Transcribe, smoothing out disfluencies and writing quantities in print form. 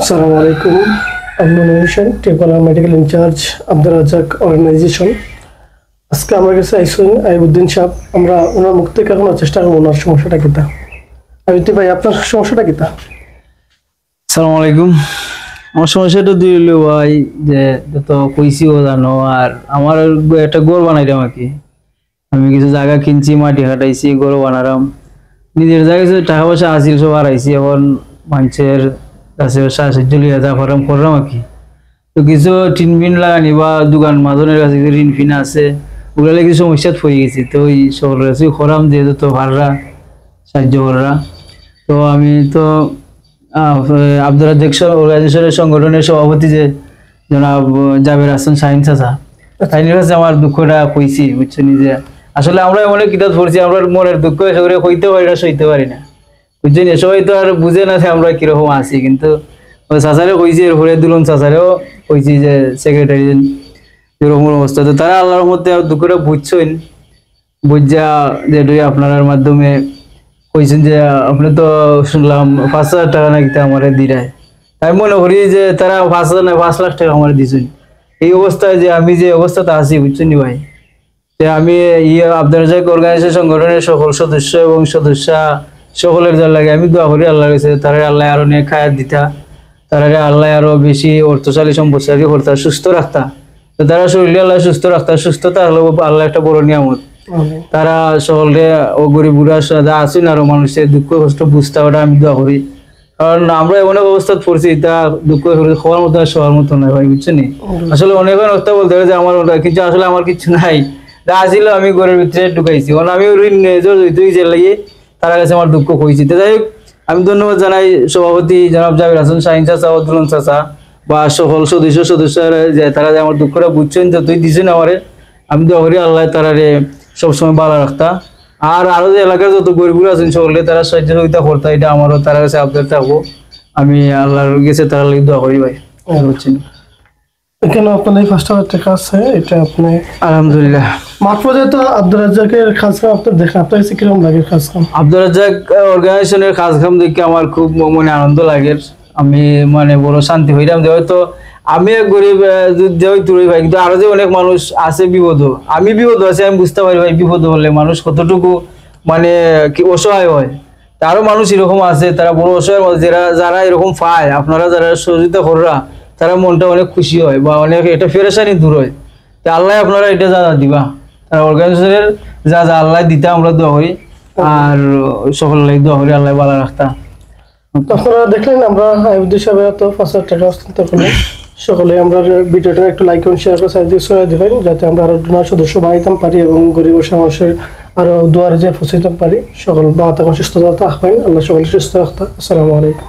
আসসালামু আলাইকুম। আমি মনির টেকওয়ালা medical incharge Abdur Razzak organization. আজকে আমার কাছে আইসুন আইবুদ্দিন সাহেব। আমরা ওনার মুখ থেকে এখন চেষ্টা করবো ওনার সমস্যাটা কিতা। আইবুদ্দিন ভাই, আপনার সমস্যাটা কিতা? আসসালামু আলাইকুম। আমার সমস্যাটা দিল ভাই যে যত কইসিও জানো, আর আমার একটা ঘর বানাইলাম আর কি। আমি কিছু জায়গা কিনছি, মাটি কাটাইছি, ঘর বানালাম। নিজের জায়গায় টাকা পয়সা আসিল, সব হারাইছি। এখন মানুষের কাছে সাহায্য লিয়ে যা করলাম আর কি। তো কিছু টিন ফিন লাগানি বা দোকান মাজনের কাছে ঋণ ফিন আছে, ওগুলো কিছু সমস্যাত পড়ে গেছি। তো ওই সকলের কাছে খরাম দিয়ে যত ভাড়া সাহায্য করা। তো আমি তো আব্দুর রাজ্জাক অর্গানাইজেশনের সংগঠনের সভাপতি যে জনাব জাবের হাসান শাহিন চাচা, তাইনের কাছে আমার দুঃখটা কইছি, বুঝছেন যে আসলে আমরা এমন কিতাব পড়ছি, আমরা মনের দুঃখ এসে কইতে পারি না, সইতে পারি না, বুঝছেন। সবাই তো আর বুঝে না যে আমরা কিরকম আছি। কিন্তু চাচারে কইছি, এরপরে দুলন চাচারেও কইছি যে সেক্রেটারি এরকম অবস্থা। তো তারা আল্লাহর মধ্যে দুঃখটা বুঝছেন, বুঝা যে আপনার মাধ্যমে কইছেন যে আপনি তো শুনলাম 5,000 টাকা নাকি আমার দিরায়। আমি মনে করি যে তারা 5,000 না 5 লাখ টাকা আমার দিচ্ছেন। এই অবস্থায় যে আমি যে অবস্থাতে আছি, বুঝছেন ভাই, যে আমি আব্দুর রাজ্জাক অর্গানাইজেশন সংগঠনের সকল সদস্য এবং সদস্যা সকলের যার লাগে আমি দোয়া করি আল্লাহর কাছে, তারা আল্লাহ আরো নিয়ে খায়াত দিতা, তারা আল্লাহ আরো বেশি অর্থশালী সম্পদশালী করতা, সুস্থ রাখতা। তো তারা শরীরে আল্লাহ সুস্থ রাখতা, সুস্থতা আল্লাহ একটা বড় নিয়ামত। তারা সকলে ও গরিব বুড়া যা আছেন আরো মানুষের দুঃখ কষ্ট বুঝতে ওটা আমি দোয়া করি। কারণ আমরা এমন অবস্থা পড়ছি, তা দুঃখ হওয়ার মতো সবার মতো নয় ভাই, বুঝছেন। আসলে অনেক কথা বলতে হবে যে আমার কিন্তু আসলে আমার কিছু নাই, যা আসলে আমি ঘরের ভিতরে ঢুকাইছি। কারণ আমি ঋণ লাগিয়ে তারা কাছে আমার দুঃখ কইছি। তো যাই হোক, আমি ধন্যবাদ জানাই সভাপতি জনাব জাবের হাসান শাহিন চাচা, দুলন চাচা বা সকল সদস্যরা যে তারা যে আমার দুঃখটা বুঝছেন, যে তুই দিছেন আমারে। আমি দোয়া করি আল্লাহ তারারে সবসময় ভালো রাখতা, আর আরো যে এলাকার যত গরিবগুলো আছেন সকলে তারা সাহায্য সহযোগিতা করতা, এটা আমারও তারা কাছে আবদার থাকবো। আমি আল্লাহর কাছে তারা লাগে দোয়া করি ভাই, বুঝছেন। এখানে আপনার এই 5,000 টাকা আছে, এটা আপনি আলহামদুলিল্লাহ। মাঠ পর্যায়ে তো আব্দুর রাজ্জাকের কাজ কাম আপনার দেখেন, আপনার কাছে কিরকম লাগে কাজ কাম? আব্দুর রাজ্জাক অর্গানাইজেশনের কাজ কাম দেখে আমার খুব মনে আনন্দ লাগে। আমি মানে বড় শান্তি হইলাম যে হয়তো আমি এক গরিব তুই ভাই, কিন্তু আরো যে অনেক মানুষ আছে বিপদ, আমি বিপদ আছে, আমি বুঝতে পারি ভাই বিপদ হলে মানুষ কতটুকু মানে কি অসহায় হয়। তারও মানুষ এরকম আছে, তারা বড় অসহায়, যারা এরকম পায়, আপনারা যারা সহযোগিতা কররা, তারা মনটা অনেক খুশি হয় বা অনেক এটা ফেরেশানি দূর হয়। তা আল্লাহ আপনারা এটা যা দিবা, তারা অর্গানাইজেশনের যা আল্লাহ দিতে আমরা দোয়া করি, আর সকল দোয়া করি আল্লাহ ভালো রাখতা। আপনারা দেখলেন আমরা আইবুদ্দিন সাহেবের তো 5,000 টাকা হস্তান্তর করলাম। সকলে আমরা ভিডিওটা একটু লাইক এবং শেয়ার করে সাহায্য দিবেন, যাতে আমরা আরো সদস্য বাড়াইতাম পারি এবং গরিব মানুষের আরো দুয়ারে যে পৌঁছাইতাম পারি। সকল ভালো থাকুন, সুস্থ থাকবেন। আল্লাহ সকল সুস্থ রাখতা। আসসালামু আলাইকুম।